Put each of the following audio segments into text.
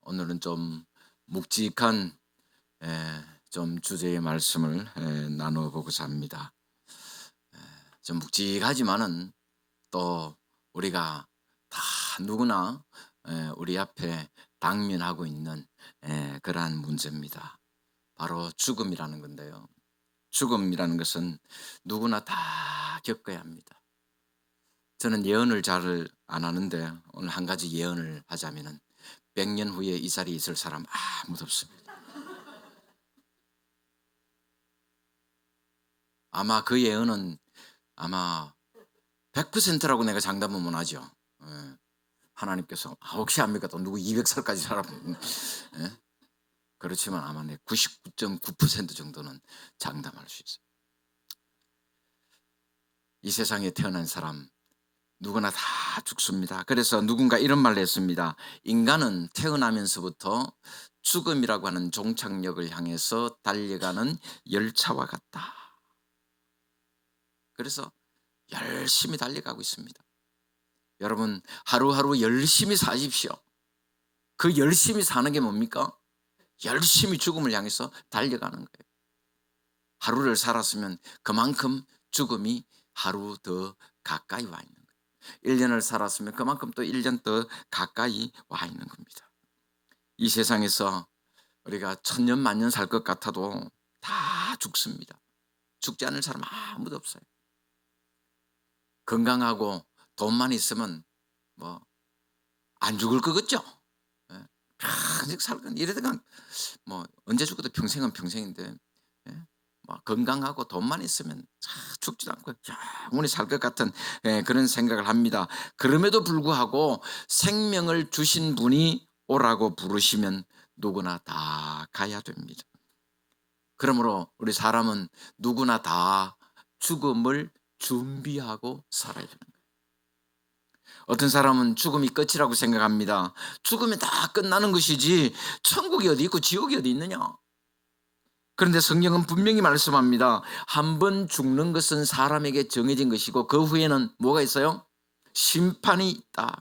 오늘은 좀 묵직한 좀 주제의 말씀을 나누어 보고자 합니다. 좀 묵직하지만은 또 우리가 다 누구나 우리 앞에 당면하고 있는 그러한 문제입니다. 바로 죽음이라는 건데요. 죽음이라는 것은 누구나 다 겪어야 합니다. 저는 예언을 잘 안 하는데 오늘 한 가지 예언을 하자면은 100년 후에 이 자리에 있을 사람 아무도 없습니다. 아마 그 예언은 아마 100%라고 내가 장담은 하죠. 예. 하나님께서 혹시 압니까? 또 누구 200살까지 살아보면 예? 그렇지만 아마 내 99.9% 정도는 장담할 수 있어요. 이 세상에 태어난 사람 누구나 다 죽습니다. 그래서 누군가 이런 말을 했습니다. 인간은 태어나면서부터 죽음이라고 하는 종착역을 향해서 달려가는 열차와 같다. 그래서 열심히 달려가고 있습니다. 여러분 하루하루 열심히 사십시오. 그 열심히 사는 게 뭡니까? 열심히 죽음을 향해서 달려가는 거예요. 하루를 살았으면 그만큼 죽음이 하루 더 가까이 와 있는 거예요. 1년을 살았으면 그만큼 또 1년 더 가까이 와 있는 겁니다. 이 세상에서 우리가 천년 만년 살 것 같아도 다 죽습니다. 죽지 않을 사람 아무도 없어요. 건강하고 돈만 있으면 뭐 안 죽을 것 같죠? 예. 평생 살 건 이래다가 뭐 언제 죽어도 평생은 평생인데 예. 뭐 건강하고 돈만 있으면 죽지도 않고 영원히 살 것 같은 그런 생각을 합니다. 그럼에도 불구하고 생명을 주신 분이 오라고 부르시면 누구나 다 가야 됩니다. 그러므로 우리 사람은 누구나 다 죽음을 준비하고 살아야 되는 거예요. 어떤 사람은 죽음이 끝이라고 생각합니다. 죽으면 다 끝나는 것이지 천국이 어디 있고 지옥이 어디 있느냐. 그런데 성경은 분명히 말씀합니다. 한 번 죽는 것은 사람에게 정해진 것이고 그 후에는 뭐가 있어요? 심판이 있다.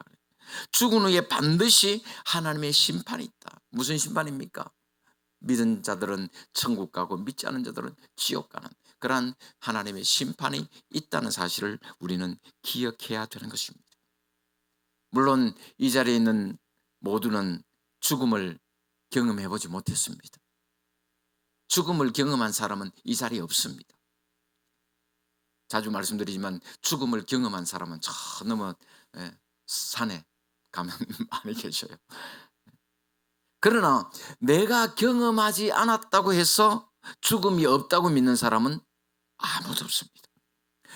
죽은 후에 반드시 하나님의 심판이 있다. 무슨 심판입니까? 믿은 자들은 천국 가고 믿지 않은 자들은 지옥 가는 그러한 하나님의 심판이 있다는 사실을 우리는 기억해야 되는 것입니다. 물론 이 자리에 있는 모두는 죽음을 경험해 보지 못했습니다. 죽음을 경험한 사람은 이 자리에 없습니다. 자주 말씀드리지만 죽음을 경험한 사람은 저 너머 산에 가면 많이 계셔요. 그러나 내가 경험하지 않았다고 해서 죽음이 없다고 믿는 사람은 아무도 없습니다.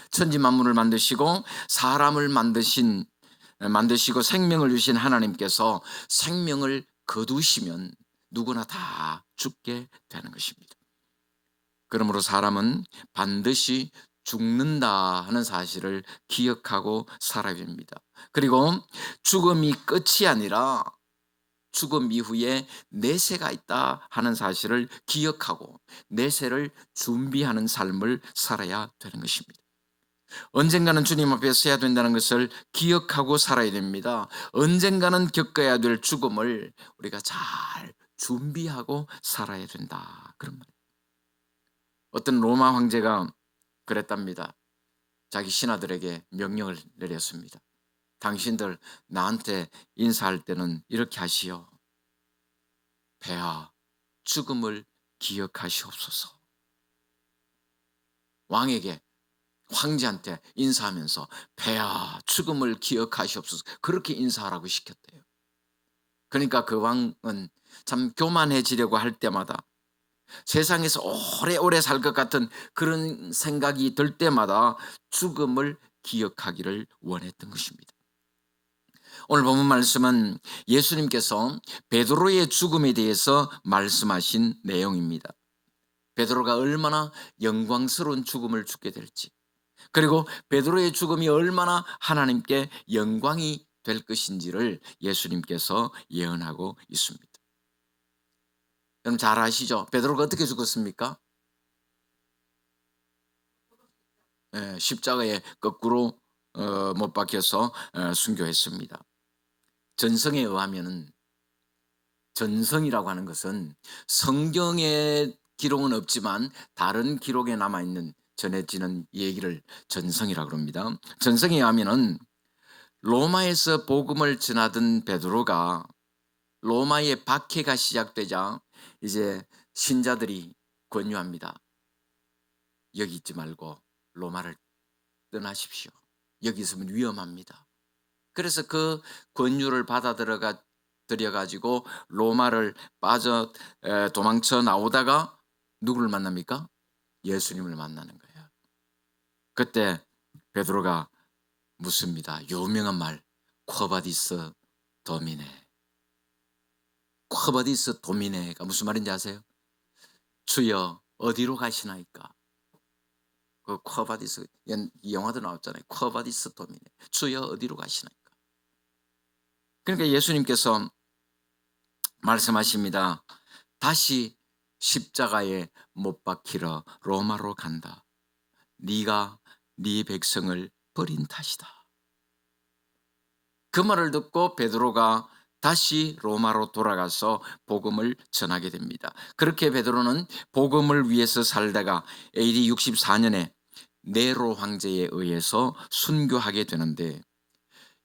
천지 만물을 만드시고 사람을 만드시고 생명을 주신 하나님께서 생명을 거두시면 누구나 다 죽게 되는 것입니다. 그러므로 사람은 반드시 죽는다 하는 사실을 기억하고 살아야 됩니다. 그리고 죽음이 끝이 아니라 죽음 이후에 내세가 있다 하는 사실을 기억하고 내세를 준비하는 삶을 살아야 되는 것입니다. 언젠가는 주님 앞에 서야 된다는 것을 기억하고 살아야 됩니다. 언젠가는 겪어야 될 죽음을 우리가 잘 준비하고 살아야 된다. 그런 말이에요. 어떤 로마 황제가 그랬답니다. 자기 신하들에게 명령을 내렸습니다. 당신들 나한테 인사할 때는 이렇게 하시오. 폐하 죽음을 기억하시옵소서. 왕에게 황제한테 인사하면서 폐하 죽음을 기억하시옵소서 그렇게 인사하라고 시켰대요. 그러니까 그 왕은 참 교만해지려고 할 때마다 세상에서 오래오래 살 것 같은 그런 생각이 들 때마다 죽음을 기억하기를 원했던 것입니다. 오늘 본문 말씀은 예수님께서 베드로의 죽음에 대해서 말씀하신 내용입니다. 베드로가 얼마나 영광스러운 죽음을 죽게 될지, 그리고 베드로의 죽음이 얼마나 하나님께 영광이 될 것인지를 예수님께서 예언하고 있습니다. 여러분 잘 아시죠? 베드로가 어떻게 죽었습니까? 십자가에 거꾸로 못 박혀서 순교했습니다. 전성에 의하면은 전성이라고 하는 것은 성경의 기록은 없지만 다른 기록에 남아 있는 전해지는 얘기를 전성이라고 합니다. 전성에 하면은 로마에서 복음을 전하던 베드로가 로마의 박해가 시작되자 이제 신자들이 권유합니다. 여기 있지 말고 로마를 떠나십시오. 여기 있으면 위험합니다. 그래서 그 권유를 들여 가지고 로마를 도망쳐 나오다가 누구를 만납니까? 예수님을 만나는 거예요. 그때 베드로가 묻습니다. 유명한 말, 쿼바디스 도미네. 쿼바디스 도미네가 무슨 말인지 아세요? 주여 어디로 가시나이까? 그 쿼바디스, 이 영화도 나왔잖아요. 쿼바디스 도미네. 주여 어디로 가시나이까? 그러니까 예수님께서 말씀하십니다. 다시 십자가에 못 박히러 로마로 간다. 네가 네 백성을 버린 탓이다. 그 말을 듣고 베드로가 다시 로마로 돌아가서 복음을 전하게 됩니다. 그렇게 베드로는 복음을 위해서 살다가 AD 64년에 네로 황제에 의해서 순교하게 되는데,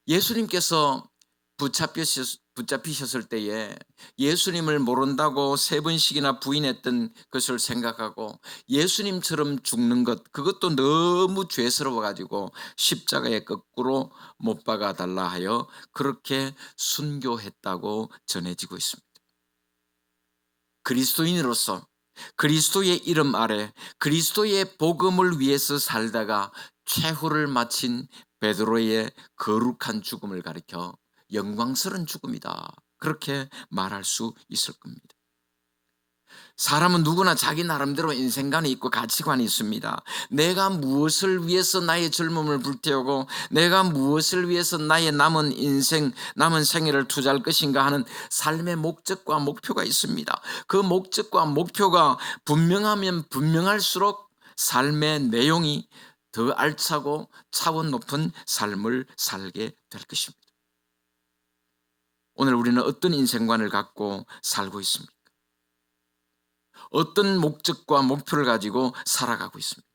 예수님께서 붙잡히셨을 때에 예수님을 모른다고 3번씩이나 부인했던 것을 생각하고 예수님처럼 죽는 것, 그것도 너무 죄스러워 가지고 십자가에 거꾸로 못 박아 달라 하여 그렇게 순교했다고 전해지고 있습니다. 그리스도인으로서 그리스도의 이름 아래 그리스도의 복음을 위해서 살다가 최후를 마친 베드로의 거룩한 죽음을 가리켜 영광스러운 죽음이다, 그렇게 말할 수 있을 겁니다. 사람은 누구나 자기 나름대로 인생관이 있고 가치관이 있습니다. 내가 무엇을 위해서 나의 젊음을 불태우고 내가 무엇을 위해서 나의 남은 생애를 투자할 것인가 하는 삶의 목적과 목표가 있습니다. 그 목적과 목표가 분명하면 분명할수록 삶의 내용이 더 알차고 차원 높은 삶을 살게 될 것입니다. 오늘 우리는 어떤 인생관을 갖고 살고 있습니까? 어떤 목적과 목표를 가지고 살아가고 있습니까?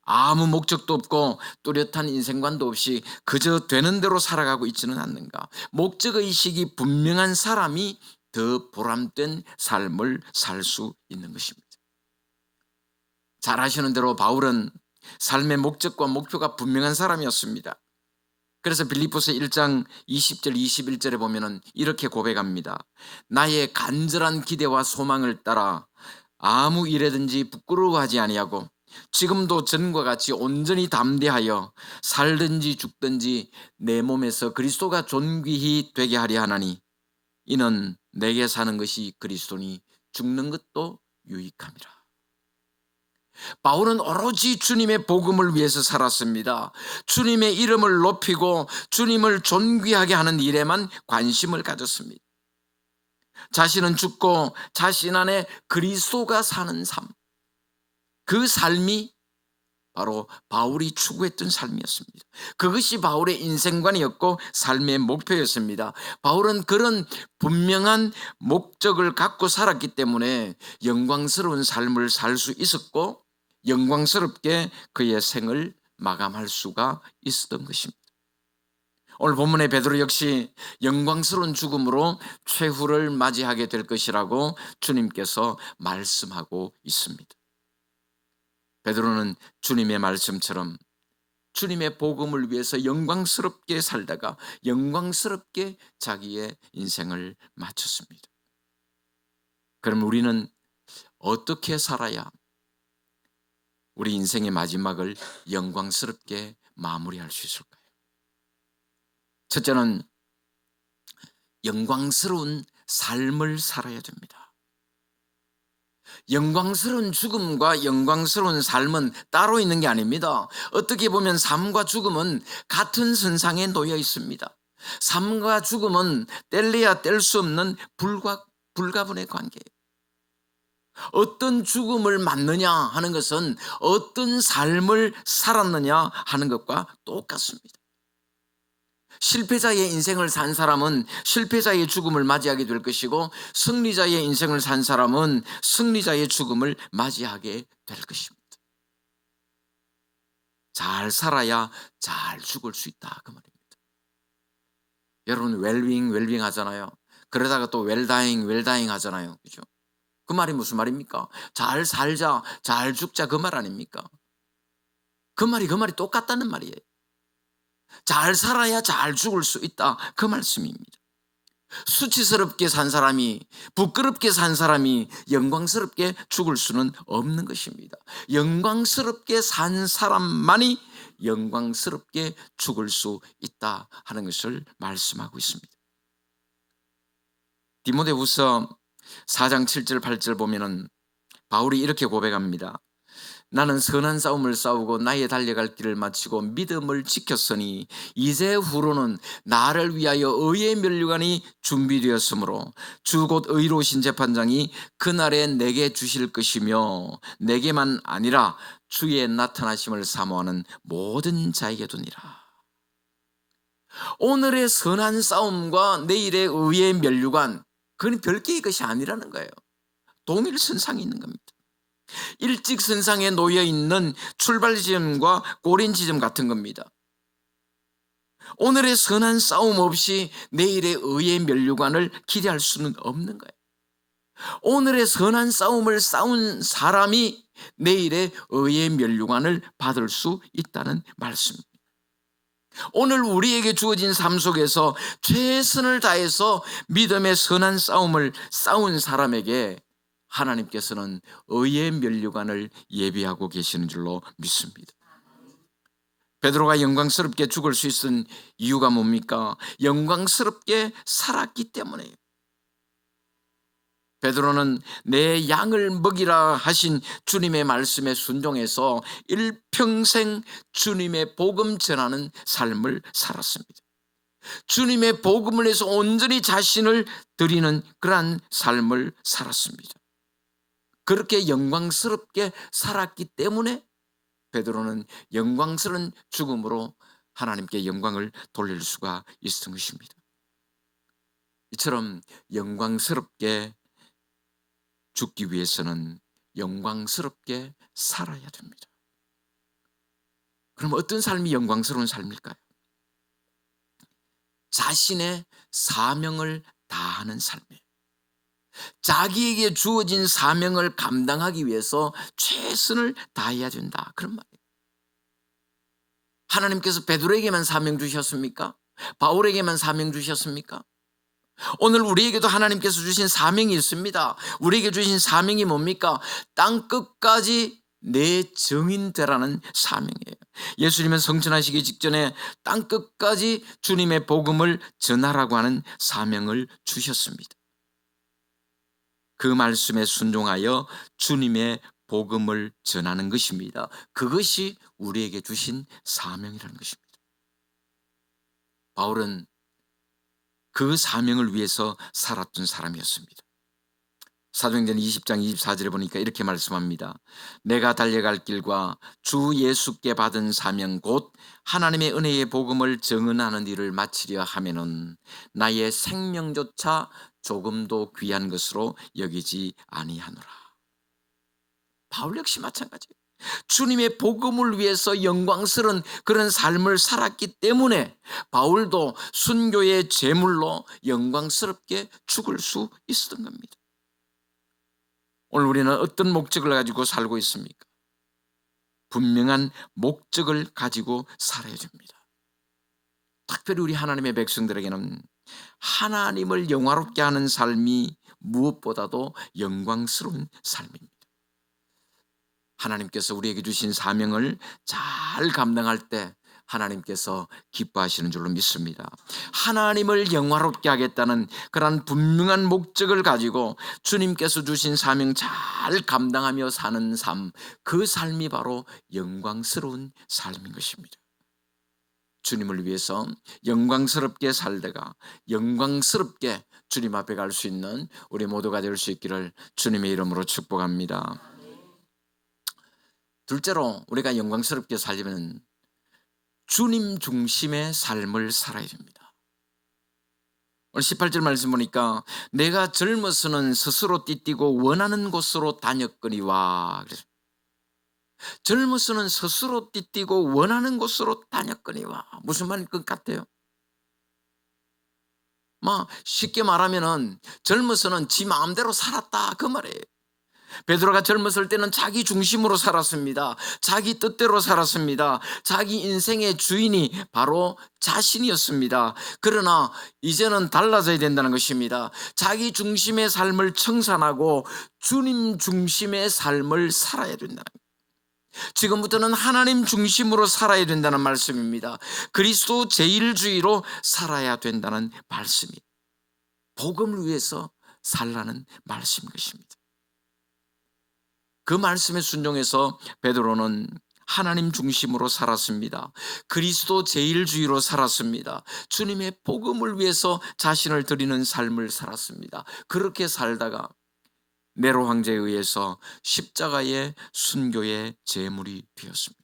아무 목적도 없고 뚜렷한 인생관도 없이 그저 되는 대로 살아가고 있지는 않는가? 목적의식이 분명한 사람이 더 보람된 삶을 살 수 있는 것입니다. 잘 아시는 대로 바울은 삶의 목적과 목표가 분명한 사람이었습니다. 그래서 빌립보서 1장 20절 21절에 보면은 이렇게 고백합니다. 나의 간절한 기대와 소망을 따라 아무 일에든지 부끄러워하지 아니하고 지금도 전과 같이 온전히 담대하여 살든지 죽든지 내 몸에서 그리스도가 존귀히 되게 하려 하나니 이는 내게 사는 것이 그리스도니 죽는 것도 유익함이라. 바울은 오로지 주님의 복음을 위해서 살았습니다. 주님의 이름을 높이고 주님을 존귀하게 하는 일에만 관심을 가졌습니다. 자신은 죽고 자신 안에 그리스도가 사는 삶, 그 삶이 바로 바울이 추구했던 삶이었습니다. 그것이 바울의 인생관이었고 삶의 목표였습니다. 바울은 그런 분명한 목적을 갖고 살았기 때문에 영광스러운 삶을 살 수 있었고 영광스럽게 그의 생을 마감할 수가 있었던 것입니다. 오늘 본문의 베드로 역시 영광스러운 죽음으로 최후를 맞이하게 될 것이라고 주님께서 말씀하고 있습니다. 베드로는 주님의 말씀처럼 주님의 복음을 위해서 영광스럽게 살다가 영광스럽게 자기의 인생을 마쳤습니다. 그럼 우리는 어떻게 살아야 우리 인생의 마지막을 영광스럽게 마무리할 수 있을까요? 첫째는 영광스러운 삶을 살아야 됩니다. 영광스러운 죽음과 영광스러운 삶은 따로 있는 게 아닙니다. 어떻게 보면 삶과 죽음은 같은 선상에 놓여 있습니다. 삶과 죽음은 뗄래야 뗄 수 없는 불가분의 관계예요. 어떤 죽음을 맞느냐 하는 것은 어떤 삶을 살았느냐 하는 것과 똑같습니다. 실패자의 인생을 산 사람은 실패자의 죽음을 맞이하게 될 것이고, 승리자의 인생을 산 사람은 승리자의 죽음을 맞이하게 될 것입니다. 잘 살아야 잘 죽을 수 있다, 그 말입니다. 여러분, 웰빙 하잖아요. 그러다가 또 웰다잉 하잖아요. 그죠? 그 말이 무슨 말입니까? 잘 살자, 잘 죽자, 그 말 아닙니까? 그 말이 똑같다는 말이에요. 잘 살아야 잘 죽을 수 있다, 그 말씀입니다. 수치스럽게 산 사람이, 부끄럽게 산 사람이 영광스럽게 죽을 수는 없는 것입니다. 영광스럽게 산 사람만이 영광스럽게 죽을 수 있다 하는 것을 말씀하고 있습니다. 디모데후서 4장 7절 8절 보면은 바울이 이렇게 고백합니다. 나는 선한 싸움을 싸우고 나의 달려갈 길을 마치고 믿음을 지켰으니 이제 후로는 나를 위하여 의의 면류관이 준비되었으므로 주 곧 의로우신 재판장이 그날에 내게 주실 것이며 내게만 아니라 주의 나타나심을 사모하는 모든 자에게 두니라. 오늘의 선한 싸움과 내일의 의의 면류관, 그건 별개의 것이 아니라는 거예요. 동일선상이 있는 겁니다. 일직선상에 놓여있는 출발 지점과 꼬린 지점 같은 겁니다. 오늘의 선한 싸움 없이 내일의 의의 면류관을 기대할 수는 없는 거예요. 오늘의 선한 싸움을 싸운 사람이 내일의 의의 면류관을 받을 수 있다는 말씀입니다. 오늘 우리에게 주어진 삶 속에서 최선을 다해서 믿음의 선한 싸움을 싸운 사람에게 하나님께서는 의의 면류관을 예비하고 계시는 줄로 믿습니다. 베드로가 영광스럽게 죽을 수 있은 이유가 뭡니까? 영광스럽게 살았기 때문에요. 베드로는 내 양을 먹이라 하신 주님의 말씀에 순종해서 일평생 주님의 복음 전하는 삶을 살았습니다. 주님의 복음을 위해서 온전히 자신을 드리는 그러한 삶을 살았습니다. 그렇게 영광스럽게 살았기 때문에 베드로는 영광스러운 죽음으로 하나님께 영광을 돌릴 수가 있었던 것입니다. 이처럼 영광스럽게 죽기 위해서는 영광스럽게 살아야 됩니다. 그럼 어떤 삶이 영광스러운 삶일까요? 자신의 사명을 다하는 삶이에요. 자기에게 주어진 사명을 감당하기 위해서 최선을 다해야 된다, 그런 말이에요. 하나님께서 베드로에게만 사명 주셨습니까? 바울에게만 사명 주셨습니까? 오늘 우리에게도 하나님께서 주신 사명이 있습니다. 우리에게 주신 사명이 뭡니까? 땅 끝까지 내 증인 되라는 사명이에요. 예수님은 성천하시기 직전에 땅 끝까지 주님의 복음을 전하라고 하는 사명을 주셨습니다. 그 말씀에 순종하여 주님의 복음을 전하는 것입니다. 그것이 우리에게 주신 사명이라는 것입니다. 바울은 그 사명을 위해서 살았던 사람이었습니다. 사도행전 20장 24절에 보니까 이렇게 말씀합니다. 내가 달려갈 길과 주 예수께 받은 사명 곧 하나님의 은혜의 복음을 증언하는 일을 마치려 하면은 나의 생명조차 조금도 귀한 것으로 여기지 아니하노라. 바울 역시 마찬가지예요. 주님의 복음을 위해서 영광스러운 그런 삶을 살았기 때문에 바울도 순교의 제물로 영광스럽게 죽을 수 있었던 겁니다. 오늘 우리는 어떤 목적을 가지고 살고 있습니까? 분명한 목적을 가지고 살아야 됩니다. 특별히 우리 하나님의 백성들에게는 하나님을 영화롭게 하는 삶이 무엇보다도 영광스러운 삶입니다. 하나님께서 우리에게 주신 사명을 잘 감당할 때 하나님께서 기뻐하시는 줄로 믿습니다. 하나님을 영화롭게 하겠다는 그런 분명한 목적을 가지고 주님께서 주신 사명 잘 감당하며 사는 삶, 그 삶이 바로 영광스러운 삶인 것입니다. 주님을 위해서 영광스럽게 살다가 영광스럽게 주님 앞에 갈 수 있는 우리 모두가 될 수 있기를 주님의 이름으로 축복합니다. 둘째로 우리가 영광스럽게 살려면 주님 중심의 삶을 살아야 됩니다. 오늘 18절 말씀 보니까 내가 젊어서는 스스로 띠띠고 원하는 곳으로 다녔거니와. 그래서 젊어서는 스스로 띠띠고 원하는 곳으로 다녔거니와. 무슨 말일 것 같아요? 쉽게 말하면은 젊어서는 지 마음대로 살았다 그 말이에요. 베드로가 젊었을 때는 자기 중심으로 살았습니다. 자기 뜻대로 살았습니다. 자기 인생의 주인이 바로 자신이었습니다. 그러나 이제는 달라져야 된다는 것입니다. 자기 중심의 삶을 청산하고 주님 중심의 삶을 살아야 된다는 거예요. 지금부터는 하나님 중심으로 살아야 된다는 말씀입니다. 그리스도 제일주의로 살아야 된다는 말씀입니다. 복음을 위해서 살라는 말씀인 것입니다. 그 말씀에 순종해서 베드로는 하나님 중심으로 살았습니다. 그리스도 제일주의로 살았습니다. 주님의 복음을 위해서 자신을 드리는 삶을 살았습니다. 그렇게 살다가 네로 황제에 의해서 십자가의 순교의 제물이 되었습니다.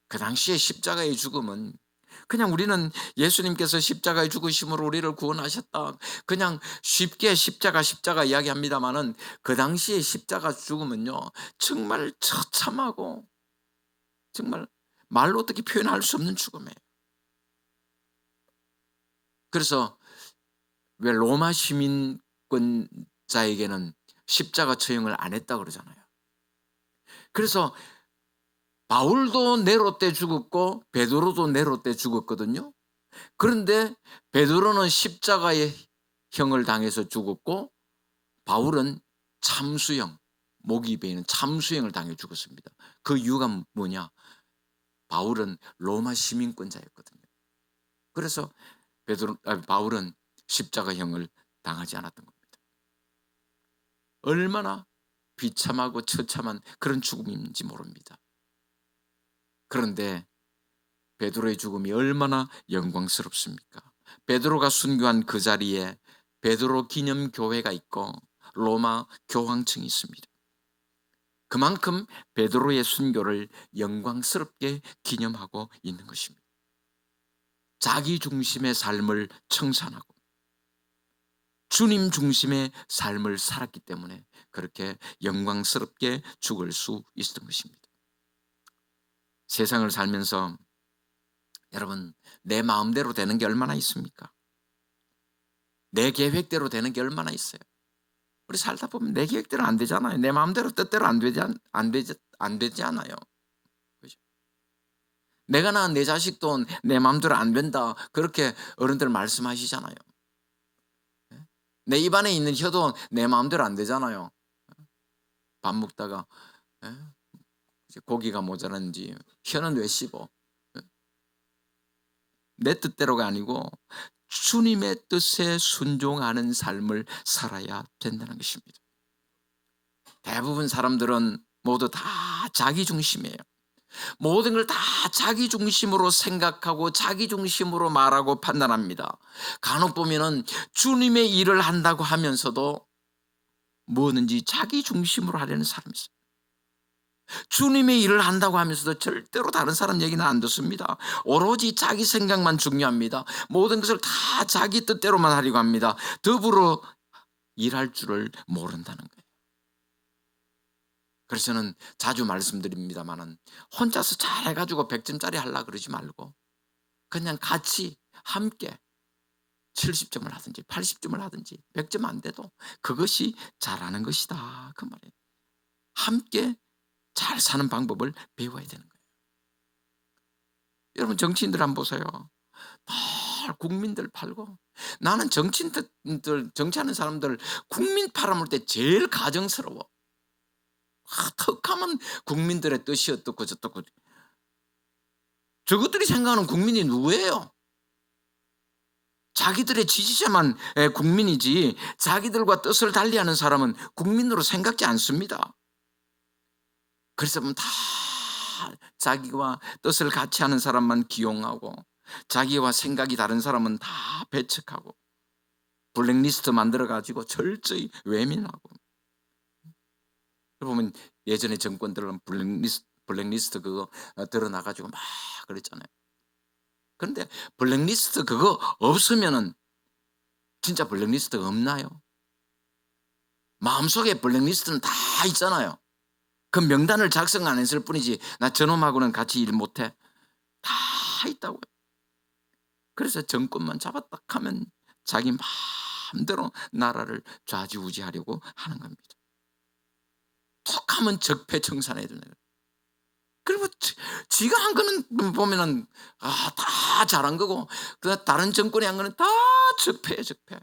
그 당시에 십자가의 죽음은 그냥 우리는 예수님께서 십자가의 죽으심으로 우리를 구원하셨다, 그냥 쉽게 십자가 이야기합니다마는 그 당시에 십자가 죽음은요 정말 처참하고 정말 말로 어떻게 표현할 수 없는 죽음이에요. 그래서 왜 로마 시민권자에게는 십자가 처형을 안 했다 그러잖아요. 그래서 바울도 네로 때 죽었고 베드로도 네로 때 죽었거든요. 그런데 베드로는 십자가의 형을 당해서 죽었고 바울은 참수형, 목이 베이는 참수형을 당해 죽었습니다. 그 이유가 뭐냐? 바울은 로마 시민권자였거든요. 그래서 바울은 십자가형을 당하지 않았던 겁니다. 얼마나 비참하고 처참한 그런 죽음인지 모릅니다. 그런데 베드로의 죽음이 얼마나 영광스럽습니까? 베드로가 순교한 그 자리에 베드로 기념교회가 있고 로마 교황청이 있습니다. 그만큼 베드로의 순교를 영광스럽게 기념하고 있는 것입니다. 자기 중심의 삶을 청산하고 주님 중심의 삶을 살았기 때문에 그렇게 영광스럽게 죽을 수 있었던 것입니다. 세상을 살면서 여러분, 내 마음대로 되는 게 얼마나 있습니까? 내 계획대로 되는 게 얼마나 있어요? 우리 살다 보면 내 계획대로 안 되잖아요. 내 마음대로 뜻대로 안 되지 않아요. 그죠? 내가 낳은 내 자식도 내 마음대로 안 된다, 그렇게 어른들 말씀하시잖아요. 내 입안에 있는 혀도 내 마음대로 안 되잖아요. 밥 먹다가 고기가 모자란지 혀는 왜 씹어? 내 뜻대로가 아니고 주님의 뜻에 순종하는 삶을 살아야 된다는 것입니다. 대부분 사람들은 모두 다 자기 중심이에요. 모든 걸 다 자기 중심으로 생각하고 자기 중심으로 말하고 판단합니다. 간혹 보면은 주님의 일을 한다고 하면서도 뭐든지 자기 중심으로 하려는 사람이 있어요. 주님의 일을 한다고 하면서도 절대로 다른 사람 얘기는 안 듣습니다. 오로지 자기 생각만 중요합니다. 모든 것을 다 자기 뜻대로만 하려고 합니다. 더불어 일할 줄을 모른다는 거예요. 그래서 저는 자주 말씀드립니다마는 혼자서 잘해가지고 100점짜리 하려고 그러지 말고 그냥 같이 함께 70점을 하든지 80점을 하든지 100점 안 돼도 그것이 잘하는 것이다 그 말이에요. 함께 잘 사는 방법을 배워야 되는 거예요. 여러분, 정치인들 한번 보세요. 다 국민들 팔고, 나는 정치인들, 정치하는 사람들 국민 팔아먹을 때 제일 가정스러워. 턱하면 국민들의 뜻이 어떻고 저떻고. 저것들이 생각하는 국민이 누구예요? 자기들의 지지자만 국민이지 자기들과 뜻을 달리하는 사람은 국민으로 생각지 않습니다. 그래서 다 자기와 뜻을 같이 하는 사람만 기용하고 자기와 생각이 다른 사람은 다 배척하고 블랙리스트 만들어가지고 철저히 외면하고. 보면 예전의 정권들은 블랙리스트 그거 드러나 가지고 막 그랬잖아요. 그런데 블랙리스트 그거 없으면은 진짜 블랙리스트가 없나요? 마음속에 블랙리스트는 다 있잖아요. 그 명단을 작성 안 했을 뿐이지 나 저놈하고는 같이 일 못해. 다 있다고요. 그래서 정권만 잡았다 하면 자기 마음대로 나라를 좌지우지하려고 하는 겁니다. 톡하면 적폐청산해야 되는 거예요. 그리고 지가 한 거는 보면은 다 잘한 거고 다른 정권이 한 거는 다 적폐예요, 적폐.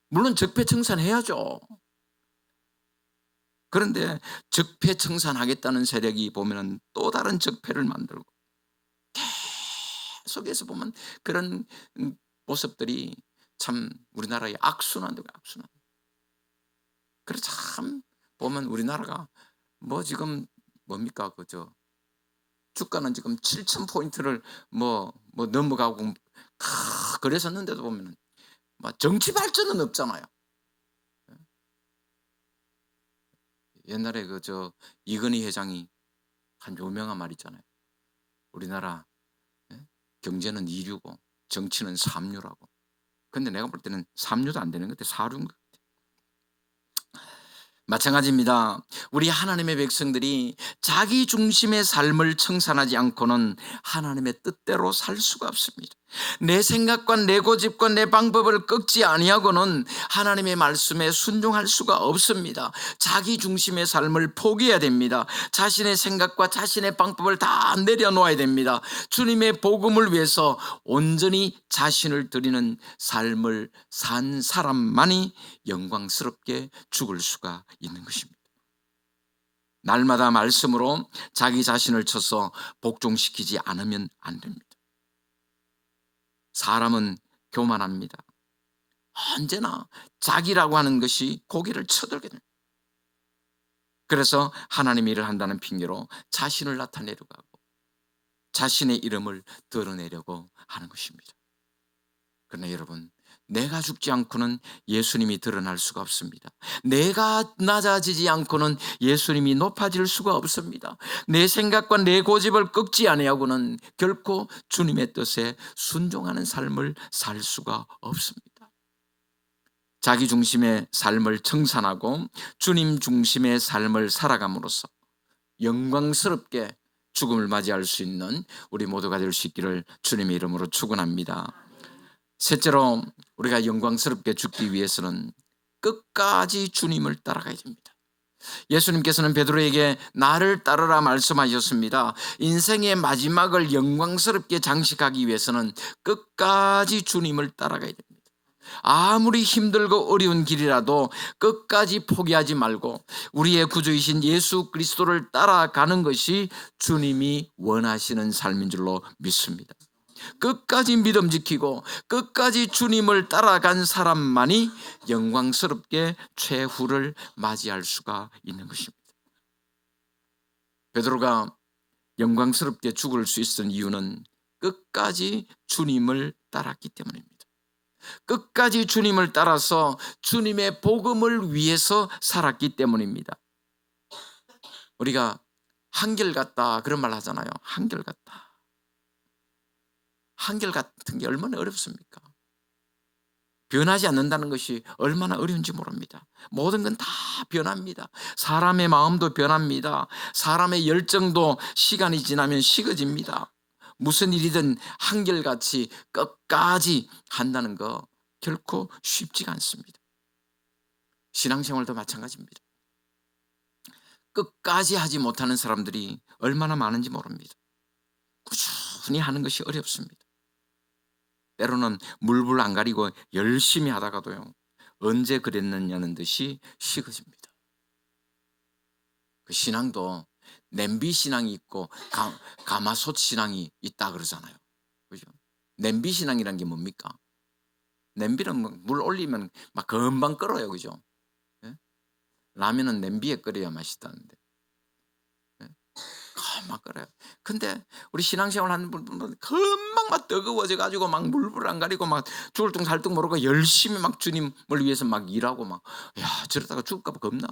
물론 적폐청산해야죠. 그런데 적폐청산하겠다는 세력이 보면은 또 다른 적폐를 만들고 계속해서 보면 그런 모습들이 참 우리나라의 악순환되고 악순환. 그래서 참 보면 우리나라가 뭐 지금 뭡니까 그저 주가는 지금 7,000포인트를 뭐 넘어가고 그랬었는데도 보면은 뭐 정치 발전은 없잖아요. 옛날에 그저 이건희 회장이 한 유명한 말 있잖아요. 우리나라 경제는 2류고 정치는 3류라고. 근데 내가 볼 때는 3류도 안 되는 것 같아. 4류인 것 같아. 마찬가지입니다. 우리 하나님의 백성들이 자기 중심의 삶을 청산하지 않고는 하나님의 뜻대로 살 수가 없습니다. 내 생각과 내 고집과 내 방법을 꺾지 아니하고는 하나님의 말씀에 순종할 수가 없습니다. 자기 중심의 삶을 포기해야 됩니다. 자신의 생각과 자신의 방법을 다 내려놓아야 됩니다. 주님의 복음을 위해서 온전히 자신을 드리는 삶을 산 사람만이 영광스럽게 죽을 수가 있는 것입니다. 날마다 말씀으로 자기 자신을 쳐서 복종시키지 않으면 안 됩니다. 사람은 교만합니다. 언제나 자기라고 하는 것이 고개를 쳐들게 됩니다. 그래서 하나님 일을 한다는 핑계로 자신을 나타내려고 하고 자신의 이름을 드러내려고 하는 것입니다. 그러나 여러분, 내가 죽지 않고는 예수님이 드러날 수가 없습니다. 내가 낮아지지 않고는 예수님이 높아질 수가 없습니다. 내 생각과 내 고집을 꺾지 아니하고는 결코 주님의 뜻에 순종하는 삶을 살 수가 없습니다. 자기 중심의 삶을 청산하고 주님 중심의 삶을 살아감으로써 영광스럽게 죽음을 맞이할 수 있는 우리 모두가 될 수 있기를 주님의 이름으로 축원합니다. 셋째로 우리가 영광스럽게 죽기 위해서는 끝까지 주님을 따라가야 됩니다. 예수님께서는 베드로에게 나를 따르라 말씀하셨습니다. 인생의 마지막을 영광스럽게 장식하기 위해서는 끝까지 주님을 따라가야 됩니다. 아무리 힘들고 어려운 길이라도 끝까지 포기하지 말고 우리의 구주이신 예수 그리스도를 따라가는 것이 주님이 원하시는 삶인 줄로 믿습니다. 끝까지 믿음 지키고 끝까지 주님을 따라간 사람만이 영광스럽게 최후를 맞이할 수가 있는 것입니다. 베드로가 영광스럽게 죽을 수 있었던 이유는 끝까지 주님을 따랐기 때문입니다. 끝까지 주님을 따라서 주님의 복음을 위해서 살았기 때문입니다. 우리가 한결같다 그런 말 하잖아요. 한결같다. 한결같은 게 얼마나 어렵습니까? 변하지 않는다는 것이 얼마나 어려운지 모릅니다. 모든 건 다 변합니다. 사람의 마음도 변합니다. 사람의 열정도 시간이 지나면 식어집니다. 무슨 일이든 한결같이 끝까지 한다는 거 결코 쉽지가 않습니다. 신앙생활도 마찬가지입니다. 끝까지 하지 못하는 사람들이 얼마나 많은지 모릅니다. 꾸준히 하는 것이 어렵습니다. 때로는 물불 안 가리고 열심히 하다가도요, 언제 그랬느냐는 듯이 식어집니다. 그 신앙도 냄비 신앙이 있고 가마솥 신앙이 있다 그러잖아요. 그죠? 냄비 신앙이란 게 뭡니까? 냄비는 물 올리면 막 금방 끓어요. 그죠? 예? 라면은 냄비에 끓여야 맛있다는데. 예? 금방 끓어요. 근데 우리 신앙생활 하는 분들은 금방 막 뜨거워져 가지고 막 물불 안 가리고 막 죽을 둥 살 둥 모르고 열심히 막 주님을 위해서 막 일하고 막, 야, 저러다가 죽을까 봐 겁나.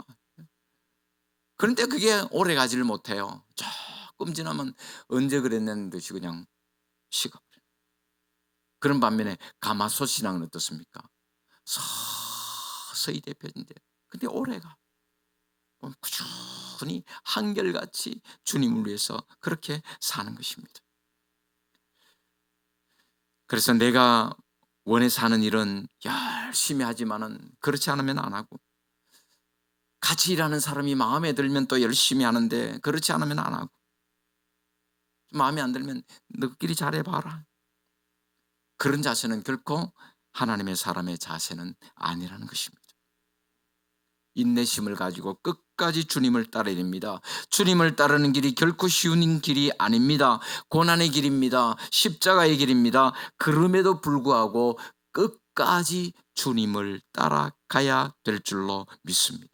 그런데 그게 오래 가지를 못해요. 조금 지나면 언제 그랬냐는 듯이 그냥 식어버려요. 그런 반면에 가마솥 신앙은 어떻습니까? 서서히 데펴진대. 근데 오래가. 꾸준히 한결같이 주님을 위해서 그렇게 사는 것입니다. 그래서 내가 원해서 하는 일은 열심히 하지만은 그렇지 않으면 안 하고, 같이 일하는 사람이 마음에 들면 또 열심히 하는데 그렇지 않으면 안 하고, 마음에 안 들면 너끼리 잘해봐라. 그런 자세는 결코 하나님의 사람의 자세는 아니라는 것입니다. 인내심을 가지고 끝까지 주님을 따라야 됩니다. 주님을 따르는 길이 결코 쉬운 길이 아닙니다. 고난의 길입니다. 십자가의 길입니다. 그럼에도 불구하고 끝까지 주님을 따라가야 될 줄로 믿습니다.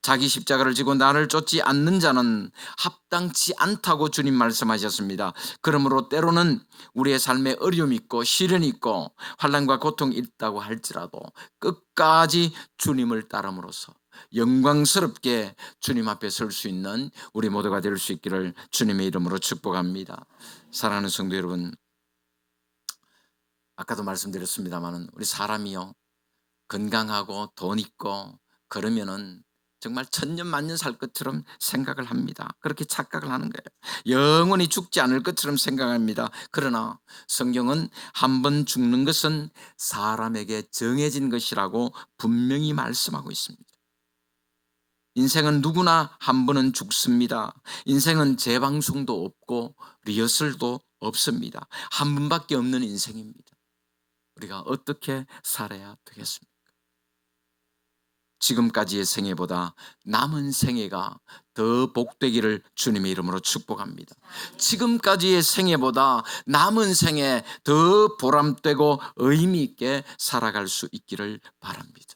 자기 십자가를 지고 나를 쫓지 않는 자는 합당치 않다고 주님 말씀하셨습니다. 그러므로 때로는 우리의 삶에 어려움이 있고 시련이 있고 환난과 고통이 있다고 할지라도 끝까지 주님을 따름으로써 영광스럽게 주님 앞에 설 수 있는 우리 모두가 될 수 있기를 주님의 이름으로 축복합니다. 사랑하는 성도 여러분, 아까도 말씀드렸습니다만 우리 사람이요, 건강하고 돈 있고 그러면은 정말 천년만년 살 것처럼 생각을 합니다. 그렇게 착각을 하는 거예요. 영원히 죽지 않을 것처럼 생각합니다. 그러나 성경은 한 번 죽는 것은 사람에게 정해진 것이라고 분명히 말씀하고 있습니다. 인생은 누구나 한 번은 죽습니다. 인생은 재방송도 없고 리허설도 없습니다. 한 번밖에 없는 인생입니다. 우리가 어떻게 살아야 되겠습니까? 지금까지의 생애보다 남은 생애가 더 복되기를 주님의 이름으로 축복합니다. 지금까지의 생애보다 남은 생애 더 보람되고 의미 있게 살아갈 수 있기를 바랍니다.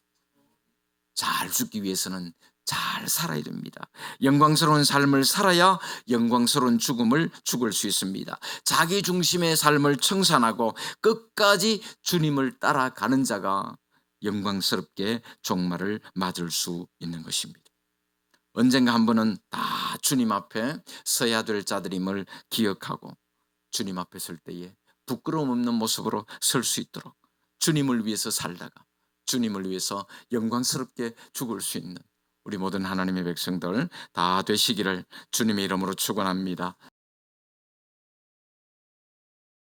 잘 죽기 위해서는 잘 살아야 됩니다. 영광스러운 삶을 살아야 영광스러운 죽음을 죽을 수 있습니다. 자기 중심의 삶을 청산하고 끝까지 주님을 따라가는 자가 영광스럽게 종말을 맞을 수 있는 것입니다. 언젠가 한 번은 다 주님 앞에 서야 될 자들임을 기억하고 주님 앞에 설 때에 부끄러움 없는 모습으로 설 수 있도록 주님을 위해서 살다가 주님을 위해서 영광스럽게 죽을 수 있는 우리 모든 하나님의 백성들 다 되시기를 주님의 이름으로 축원합니다.